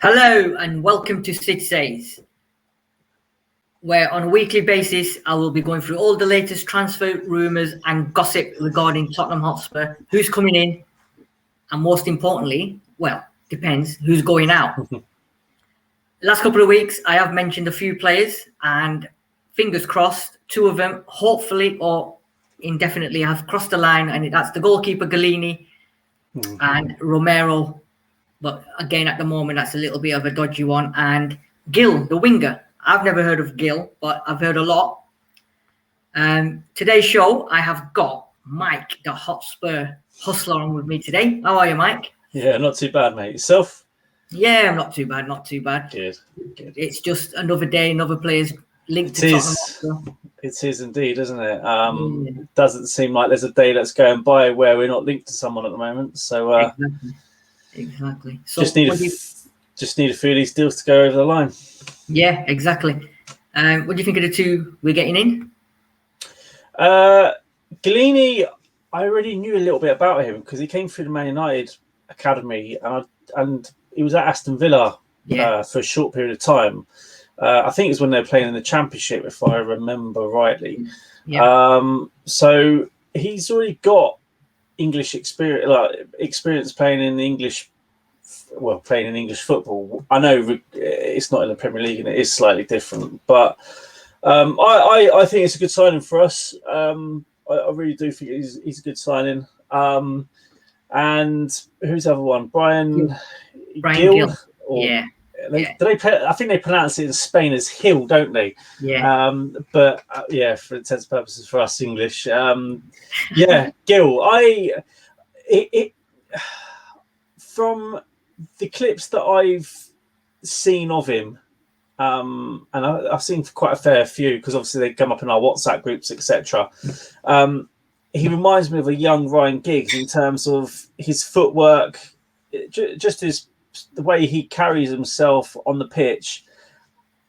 Hello and welcome to Sid Says, where on a weekly basis I will be going through all the latest transfer rumours and gossip regarding Tottenham Hotspur, who's coming in, and most importantly, well, depends, who's going out. Last couple of weeks I have mentioned a few players, and fingers crossed, two of them hopefully or indefinitely have crossed the line, and that's the goalkeeper Galini and Romero. But again, at the moment, that's a little bit of a dodgy one. And Gil, the winger. I've never heard of Gil, but I've heard a lot. Today's show, I have got Mike, the Hotspur hustler, on with me today. How are you, Mike? Yeah, not too bad, mate. Yourself? Yeah, I'm not too bad, not too bad. Good. It's just another day, another player's linked to Tottenham Hotspur. It is indeed, isn't it? It doesn't seem like there's a day that's going by where we're not linked to someone at the moment. So Exactly. So just need a few of these deals to go over the line. Yeah, exactly. What do you think of the two we're getting in? Galini, I already knew a little bit about him because he came through the Man United academy and he was at Aston Villa for a short period of time. I think it was when they were playing in the Championship, if I remember rightly. Yeah. So he's already got English experience playing in English football. I know it's not in the Premier League and it is slightly different, but I think it's a good signing for us. I really do think he's a good signing. And who's the other one? Brian Gill. Yeah. I think they pronounce it in Spain as Hill, don't they? Yeah. But for intents and purposes for us English, Gill. From the clips that I've seen of him, and I've seen quite a fair few because obviously they come up in our WhatsApp groups, etc. He reminds me of a young Ryan Giggs in terms of his footwork, just the way he carries himself on the pitch.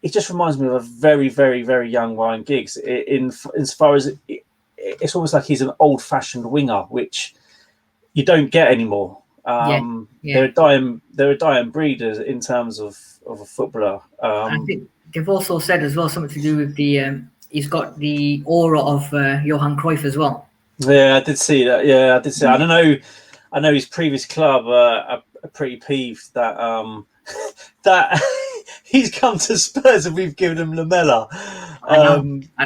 It just reminds me of a very, very, very young Ryan Giggs. As far as it's almost like he's an old-fashioned winger, which you don't get anymore. They're a dying breed in terms of a footballer. I think they've also said as well something to do with the he's got the aura of Johan Cruyff as well. Yeah, I did see that. Yeah, I did see. I don't know. I know his previous club are pretty peeved that that he's come to Spurs and we've given him Lamella. I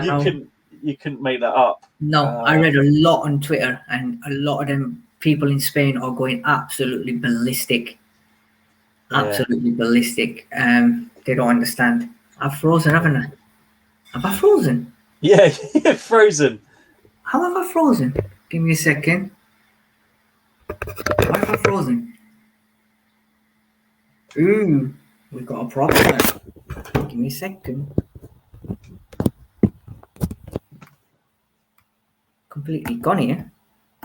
know. You couldn't make that up. No, I read a lot on Twitter, and a lot of them people in Spain are going absolutely ballistic. Absolutely ballistic. They don't understand. I've frozen, haven't I? Have I frozen? Yeah, frozen. How have I frozen? Give me a second. Why have I frozen? Ooh, we've got a problem. Give me a second. Completely gone here.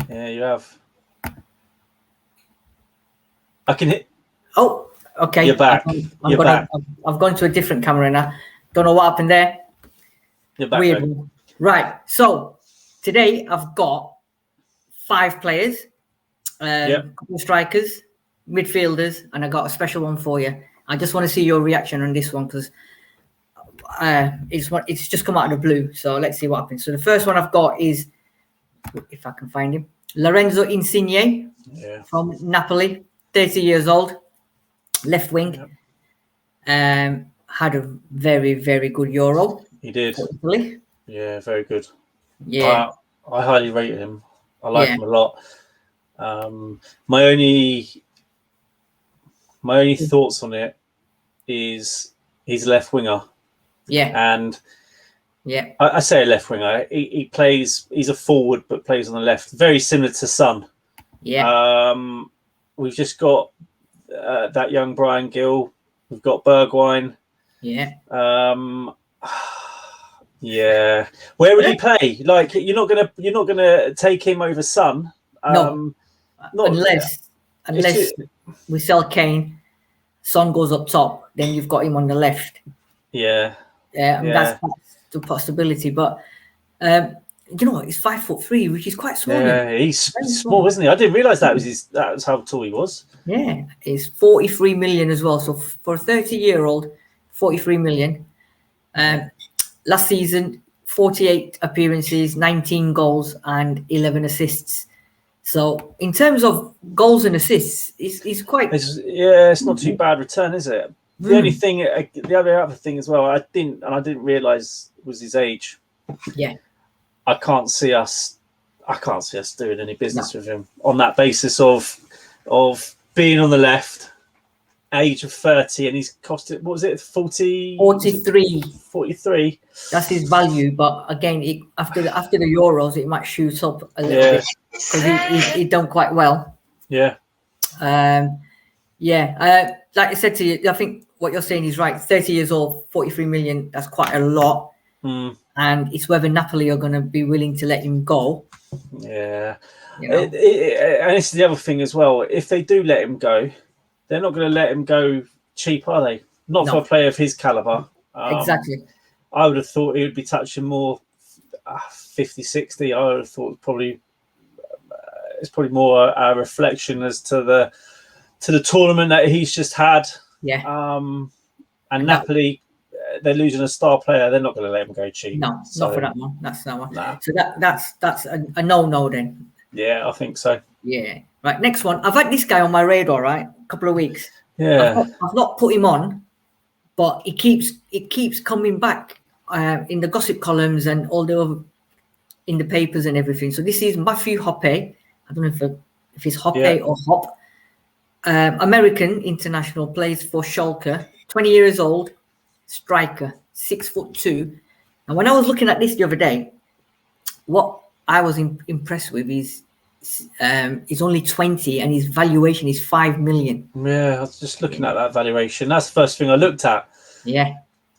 Yeah, you have. I can hit. Oh, okay. You're back. I've gone to a different camera now. Don't know what happened there. You're back. Weird. Right. So today I've got 5 players, couple of strikers, midfielders, and I got a special one for you. I just want to see your reaction on this one because it's just come out of the blue. So let's see what happens. So the first one I've got is, if I can find him, Lorenzo Insigne from Napoli, 30 years old, left wing. Had a very, very good Euro. He did. Italy. Yeah, very good. Yeah. I highly rate him. I like him a lot. My only thoughts on it is he's a left winger. Yeah. And I say a left winger. He plays. He's a forward, but plays on the left. Very similar to Son. Yeah. We've just got that young Brian Gill. We've got Bergwijn. Yeah. Yeah. Where would he play? Like you're not gonna take him over Son. No. Unless we sell Kane, Son goes up top, then you've got him on the left. Yeah. That's the possibility. But you know what? He's 5'3", which is quite small. Yeah, he's small, isn't he? I didn't realise that was how tall he was. Yeah, he's 43 million as well. So for a 30-year-old, 43 million. Last season, 48 appearances, 19 goals, and 11 assists. So in terms of goals and assists, he's quite. It's not too bad return, is it? The only thing, the other thing as well, I didn't realise was his age. Yeah. I can't see us doing any business with him on that basis of being on the left, age of 30, and he's costed, what was it, 43. 43. That's his value, but again, after the Euros, it might shoot up a little bit because he done quite well. Yeah. Like I said to you, I think what you're saying is right. 30 years old, 43 million. That's quite a lot. And it's whether Napoli are going to be willing to let him go. Yeah. You know? And this is the other thing as well. If they do let him go, they're not going to let him go cheap, are they? Not for a player of his caliber. Exactly. I would have thought he would be touching more 50, 60. I would have thought probably it's probably more a reflection as to the tournament that he's just had. Yeah. And Napoli, they're losing a star player. They're not going to let him go cheap. No, not for that one. That's that one. Nah. So that's a no then. Yeah, I think so. Yeah. Right. Next one. I've had this guy on my radar, right? A couple of weeks. Yeah. I've not put him on, but it keeps coming back in the gossip columns and all the other, in the papers and everything. So this is Matthew Hoppe. I don't know if it's Hoppe or Hop. American international, plays for Schalke. 20 years old, striker, 6'2". And when I was looking at this the other day, what I was impressed with is he's only 20 and his valuation is 5 million. Yeah, I was just looking at that valuation. That's the first thing I looked at. Yeah.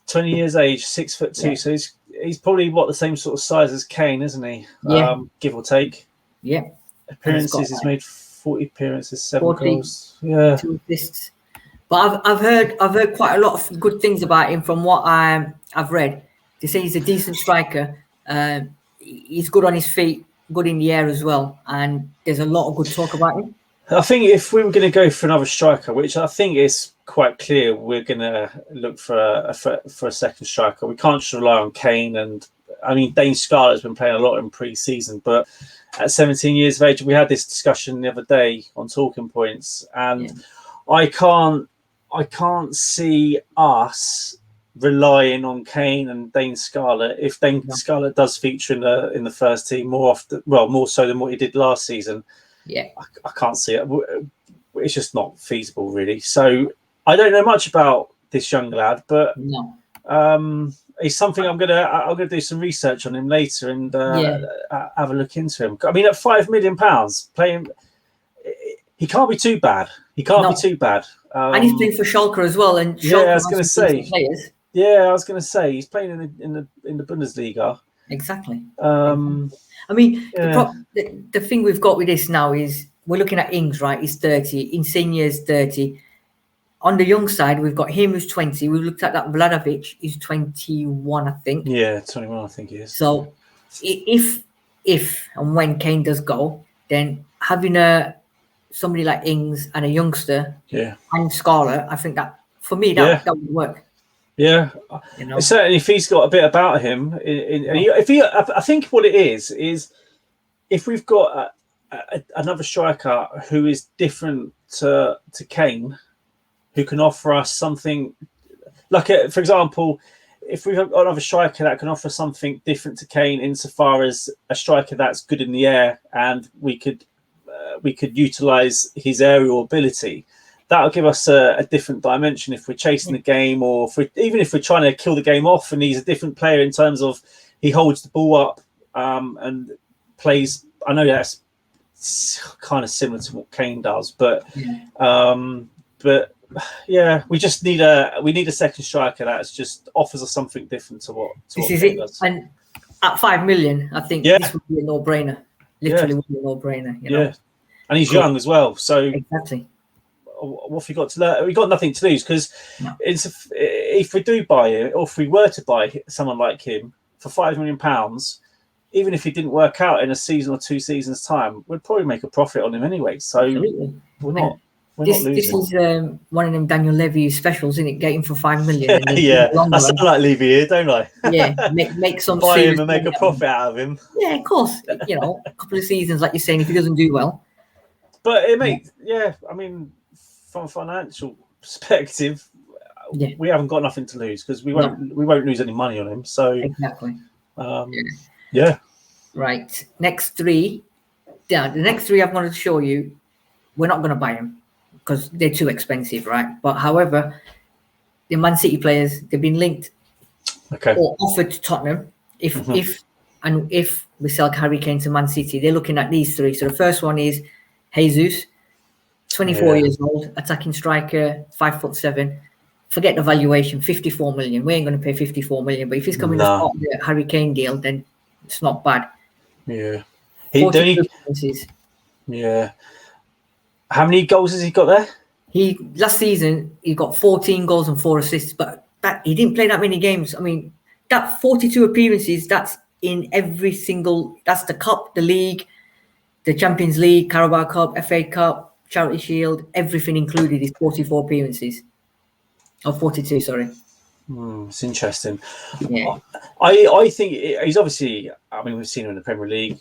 20 years age, 6'2". Yeah. So he's probably the same sort of size as Kane, isn't he? Yeah. Give or take. Yeah. Appearances, he's made 40 appearances, 7 goals. Yeah. 2 assists. But I've heard quite a lot of good things about him from what I've read. They say he's a decent striker. He's good on his feet, good in the air as well, and there's a lot of good talk about him. I think if we were going to go for another striker, which I think is quite clear, we're going to look for a second striker. We can't just rely on Kane, and I mean Dane Scarlett's been playing a lot in pre-season, but at 17 years of age, we had this discussion the other day on Talking Points, and I can't see us relying on Kane and Dane Scarlett if Dane Scarlett does feature in the first team more often, well, more so than what he did last season. Yeah, I can't see it. It's just not feasible, really. So I don't know much about this young lad, but it's something I'm gonna do some research on him later and have a look into him. I mean, at £5 million playing, he can't be too bad. He can't be too bad. And he's playing for Schalke as well. And Schalke I was going to say. Yeah, I was going to say he's playing in the Bundesliga. Exactly. I mean, the thing we've got with this now is we're looking at Ings, right? He's 30. Insigne's 30. On the young side, we've got him who's 20. We've looked at that Vlahovic, who's 21, I think. Yeah, 21, I think he is. So if and when Kane does go, then having somebody like Ings and a youngster and Scarlett, I think that, for me, that would work. Yeah, you know? Certainly if he's got a bit about him, I think what it is if we've got another striker who is different to Kane, who can offer us something, like for example, if we've got another striker that can offer something different to Kane insofar as a striker that's good in the air and we could utilize his aerial ability, that'll give us a different dimension if we're chasing the game, or even if we're trying to kill the game off, and he's a different player in terms of he holds the ball up and plays. I know that's kind of similar to what Kane does, but we just need a second striker that just offers us something different to what this is it. Does. And at 5 million, I think this would be a no-brainer. Literally would be a no-brainer. You know? Yeah, and he's young as well, so exactly. What have we got to learn? We've got nothing to lose because if we do buy it, or if we were to buy someone like him for £5 million, even if he didn't work out in a season or 2 seasons' time, we'd probably make a profit on him anyway. So Absolutely. we're not This losing. is one of them Daniel Levy specials, isn't it? Get him for 5 million. Yeah, And then yeah. long I run, sound like Levy here, don't I? yeah, make some buy serious him and make a money out of profit him. out of him. Yeah, of course. You know, a couple of seasons, like you're saying, if he doesn't do well. But it makes, I mean, from a financial perspective, we haven't got nothing to lose because we won't lose any money on him. So exactly. Yeah. Right. Next three. Yeah, the next three I've wanted to show you. We're not going to buy them because they're too expensive, right? But however, the Man City players, they've been linked or offered to Tottenham. If we sell Harry Kane to Man City, they're looking at these three. So the first one is Jesus, 24 years old, attacking striker, 5'7". Forget the valuation, 54 million. We ain't going to pay 54 million. But if he's coming as part of the Harry Kane deal, then it's not bad. Yeah. Yeah. How many goals has he got there? Last season he got 14 goals and 4 assists, but he didn't play that many games. I mean, that 42 appearances, that's in every single. That's the cup, the league, the Champions League, Carabao Cup, FA Cup, Charity Shield, everything included is 44 appearances. Oh, 42, sorry. It's interesting. Yeah. I think he's obviously, I mean, we've seen him in the Premier League,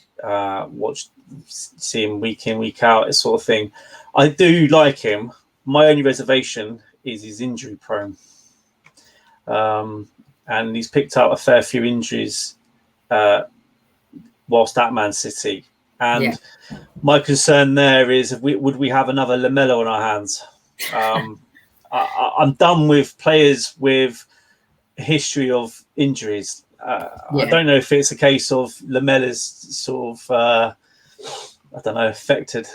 see him week in, week out, this sort of thing. I do like him. My only reservation is he's injury prone. And he's picked up a fair few injuries whilst at Man City. And my concern there is, would we have another Lamella on our hands? I'm done with players with a history of injuries. I don't know if it's a case of Lamella's sort of, I don't know, affected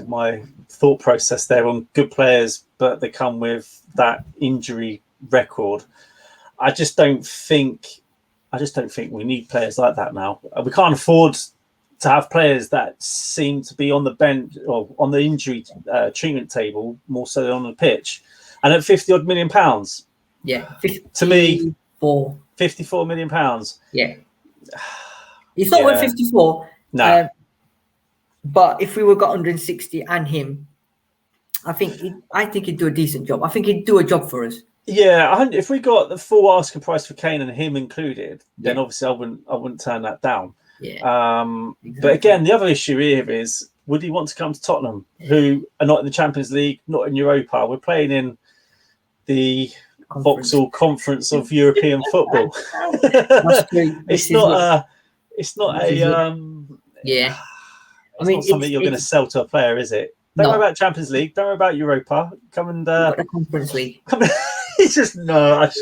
my thought process there on good players, but they come with that injury record. I just don't think we need players like that now. We can't afford to have players that seem to be on the bench or on the injury treatment table more so than on the pitch. And at 50-odd million pounds, to me, 54 million pounds. Yeah, it's not worth 54. No, but if we were got 160 and him, I think he'd do a decent job. I think he'd do a job for us. Yeah, if we got the full asking price for Kane and him included, then obviously I wouldn't turn that down. Yeah. Exactly. But again, the other issue here is, would he want to come to Tottenham, who are not in the Champions League, not in Europa? We're playing in the Vauxhall Conference of European Football. It's not something you're going to sell to a player, is it? Don't worry about Champions League. Don't worry about Europa. Come and the Conference League. I just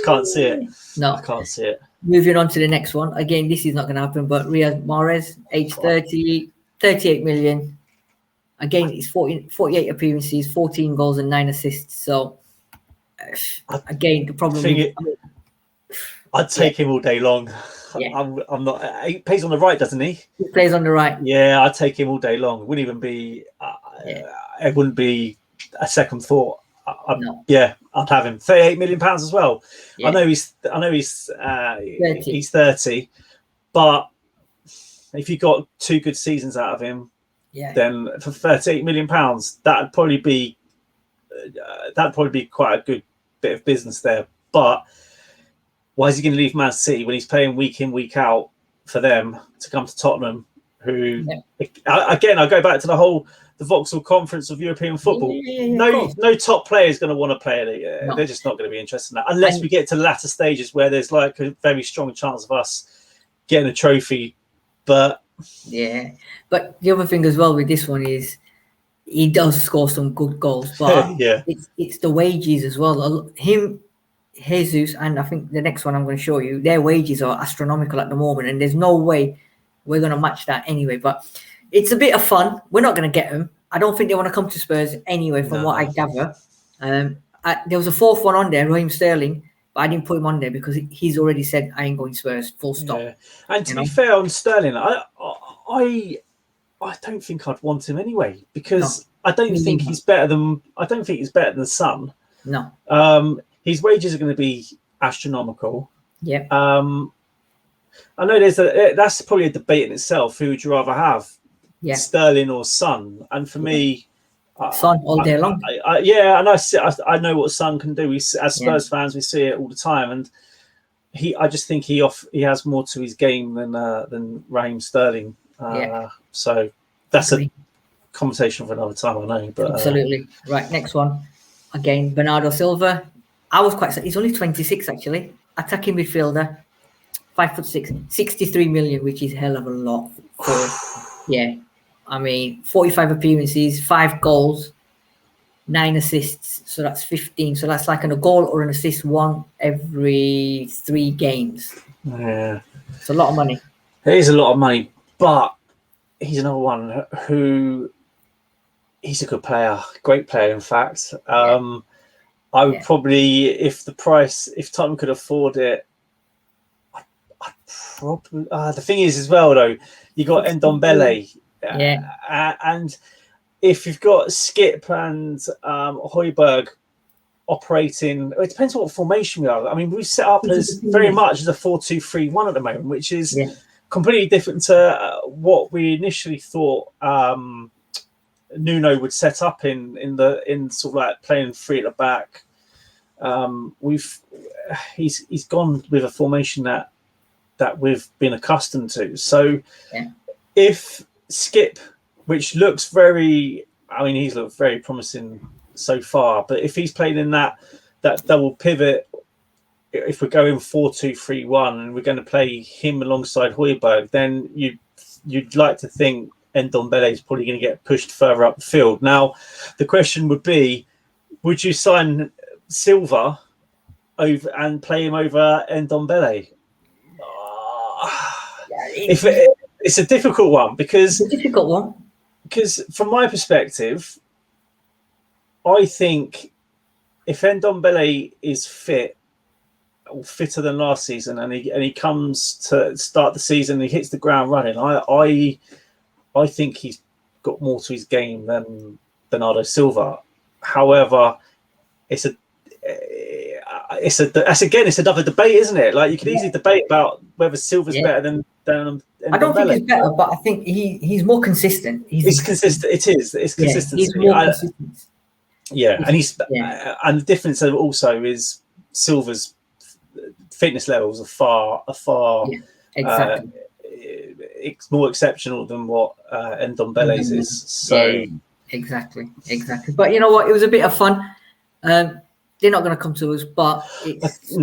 can't see it. No, I can't see it. Moving on to the next one. Again, this is not going to happen. But Riyad Mahrez, age 30, 38 million. Again, it's 48 appearances, 14 goals and 9 assists. So again, the problem. I'd take him all day long. Yeah. I'm not. He plays on the right, doesn't he? He plays on the right. Yeah, I'd take him all day long. It wouldn't even be. It wouldn't be a second thought. Yeah, I'd have him. 38 million pounds as well. Yeah. I know he's 30. He's 30, but if you got 2 good seasons out of him, then for 38 million pounds, that'd probably be quite a good bit of business there. But why is he going to leave Man City when he's playing week in, week out for them to come to Tottenham? Who again, I go back to the Vauxhall Conference of European Football. No top player is going to want to play it. No. They're just not going to be interested in that unless we get to the latter stages where there's like a very strong chance of us getting a trophy. But the other thing as well with this one is he does score some good goals, but it's the wages as well. Him, Jesus, and I think the next one I'm going to show you, their wages are astronomical at the moment, and there's no way we're going to match that anyway. But it's a bit of fun. We're not going to get them. I don't think they want to come to Spurs anyway, from what I gather. There was a fourth one on there, Raheem Sterling, but I didn't put him on there because he's already said I ain't going Spurs. Full stop. Yeah. And to be fair on Sterling, I don't think I'd want him anyway because I don't think he's better than Son. No. His wages are going to be astronomical. Yeah. I know that's probably a debate in itself. Who would you rather have, Sterling or Son? And for me, Son all day long. Yeah, and I know what Son can do. As Spurs fans, we see it all the time, and I just think he has more to his game than Raheem Sterling. So that's a conversation for another time, I know. But absolutely right. Next one, again, Bernardo Silva. I was quite. He's only 26 actually. Attacking midfielder, 5'6", 63 million, which is a hell of a lot. I mean, 45 appearances, 5 goals, 9 assists. So that's 15. So that's like a goal or an assist one every 3 games. Yeah, it's a lot of money. It is a lot of money, but he's another one who he's a good player, great player, in fact. I would probably, if Tottenham could afford it, I'd probably. The thing is, as well, though, you got Ndombele, and if you've got Skip and Højbjerg operating, it depends what formation we are. I mean, we've set up as very much as a 4-2-3-1 at the moment, which is completely different to what we initially thought Nuno would set up in sort of like playing 3 at the back. He's gone with a formation that we've been accustomed to. So if Skip, which looks he's looked very promising so far, but if he's playing in that double pivot, if we're going 4-2-3-1 and we're going to play him alongside Højbjerg, then you'd like to think Ndombele is probably going to get pushed further up the field. Now, the question would be, would you sign Silva over and play him over Ndombele? It's a difficult one because from my perspective, I think if Ndombele is fit, or fitter than last season, and he comes to start the season and he hits the ground running, I think he's got more to his game than Bernardo Silva. However, it's another debate, isn't it? Like, you could easily debate about whether Silva's better than I don't think he's better, but I think he's more consistent. He's consistent. It's consistency. He's more consistent. And the difference also is Silva's fitness levels are far it's more exceptional than what Ndombele's is. So exactly. But you know what? It was a bit of fun. They're not going to come to us, but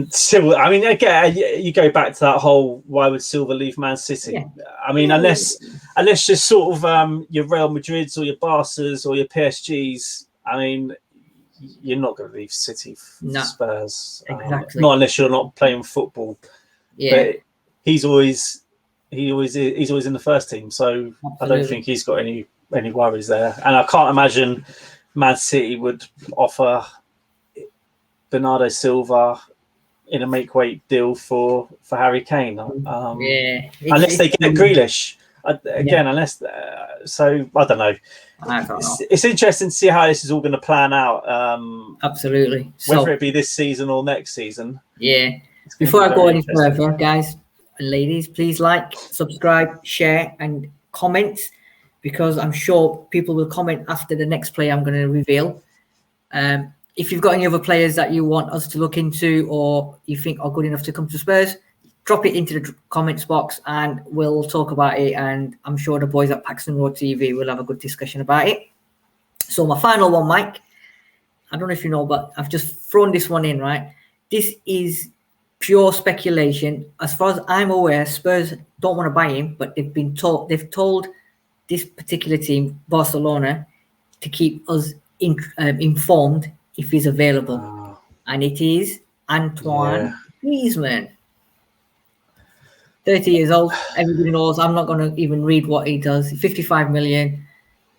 Silva. I mean, again, you go back to that whole why would Silva leave Man City? Yeah. I mean, unless just sort of your Real Madrids or your Barças or your PSGs. I mean, you're not going to leave City for Spurs. Exactly. Not unless you're not playing football. Yeah. But he's always in the first team, so absolutely. I don't think he's got any worries there. And I can't imagine Man City would offer Bernardo Silva in a make-weight deal for Harry Kane. Unless they get Grealish. Unless... so, I don't know. It's interesting to see how this is all going to plan out. Absolutely. Whether it be this season or next season. Yeah. Before I go any further, guys and ladies, please like, subscribe, share, and comment, because I'm sure people will comment after the next player I'm going to reveal. If you've got any other players that you want us to look into or you think are good enough to come to Spurs, drop it into the comments box and we'll talk about it. And I'm sure the boys at Paxton Road TV will have a good discussion about it. So my final one, Mike, I don't know if you know, but I've just thrown this one in, right? This is pure speculation. As far as I'm aware, Spurs don't want to buy him, but they've told this particular team, Barcelona, to keep us informed if he's available. And it is Antoine Griezmann. 30 years old. Everybody knows. I'm not going to even read what he does. 55 million,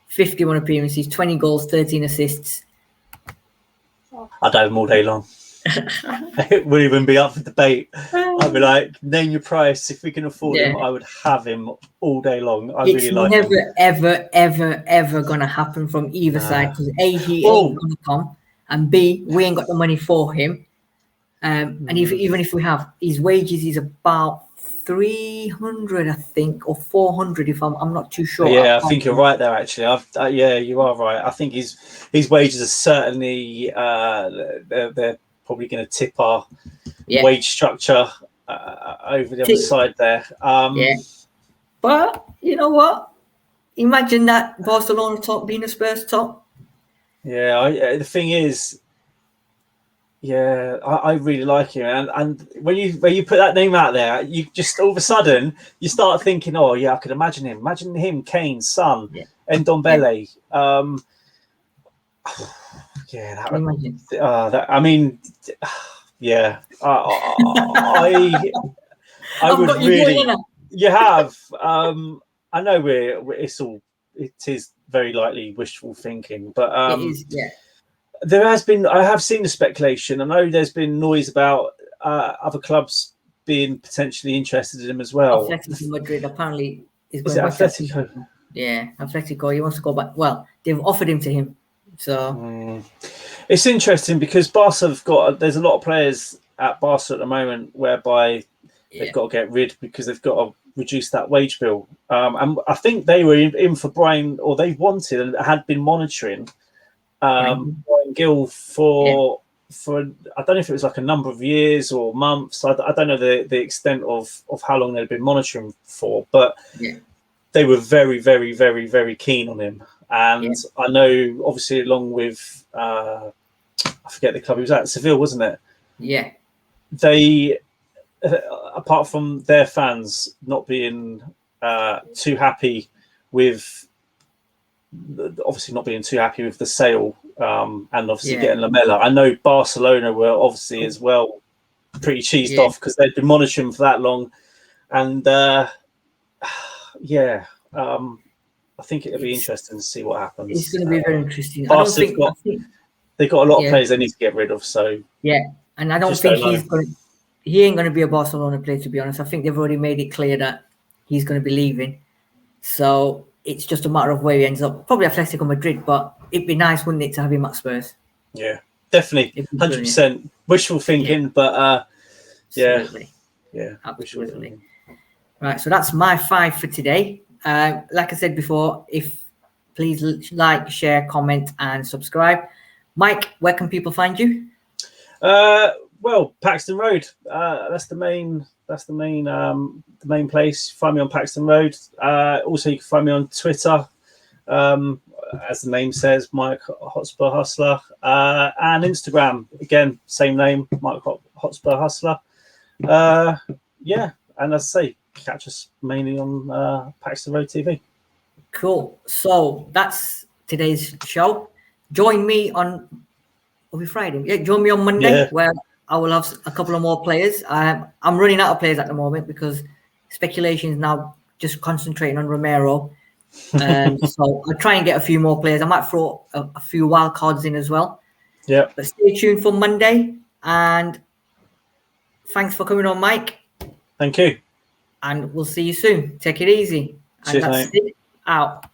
51 appearances, 20 goals, 13 assists. I'd have him all day long. It wouldn't even be up for debate. I'd be like, name your price. If we can afford him, I would have him all day long. It's never, ever going to happen from either side, because A, he ain't going to come, and B, we ain't got the money for him. And even if we have, his wages is about 300, I think, or 400, if I'm not too sure. Yeah, I think you're right there. Actually, yeah, you are right. I think his wages are certainly they're probably going to tip our wage structure over the other side there. Yeah, but you know what? Imagine that Barcelona top being a Spurs top. Yeah, the thing is, yeah, I really like him, and when you put that name out there, you just all of a sudden you start thinking, oh yeah, I could imagine him, Kane, Son, Ndombele. Yeah, that I mean, yeah, I would really. You have. I know it is very likely wishful thinking, but it is, yeah. I have seen the speculation. I know there's been noise about other clubs being potentially interested in him as well. Atletico Madrid apparently is going back. Atletico? Yeah, Atletico. He wants to go back. Well, they've offered him to him, so it's interesting because Barca have there's a lot of players at Barca at the moment whereby they've got to get rid because they've got to reduce that wage bill. And I think they were in for Brian, or they wanted and had been monitoring Brian Gill for I don't know if it was like a number of years or months. I don't know the extent of how long they'd been monitoring for, but they were very, very, very, very keen on him. And I know, obviously, along with I forget the club he was at, Seville, wasn't it? Yeah. They, apart from their fans not being too happy with, obviously not being too happy with the sale, and obviously getting Lamela. I know Barcelona were obviously as well pretty cheesed off because they'd been monitoring him for that long, and I think it'll be interesting to see what happens. It's going to be very interesting. They've got a lot of players they need to get rid of. So and I don't think he ain't going to be a Barcelona player, to be honest. I think they've already made it clear that he's going to be leaving. So it's just a matter of where he ends up. Probably Atletico Madrid, but it'd be nice, wouldn't it, to have him at Spurs? Yeah, definitely, 100%. Wishful thinking, but absolutely. Yeah, absolutely. Right, so that's my 5 for today. Like I said before, please like, share, comment, and subscribe. Mike, where can people find you? Well, Paxton Road. That's the main place. Find me on Paxton Road. Also, you can find me on Twitter, as the name says, Mike Hotspur Hustler, and Instagram. Again, same name, Mike Hotspur Hustler. And as I say, catch us mainly on Paxton Road TV. Cool. So that's today's show. Join me on Friday. Yeah, join me on Monday where I will have a couple of more players. I'm running out of players at the moment because speculation is now just concentrating on Romero. So I'll try and get a few more players. I might throw a few wild cards in as well. Yeah. But stay tuned for Monday. And thanks for coming on, Mike. Thank you. And we'll see you soon. Take it easy. Cheers, and that's mate. it. Out.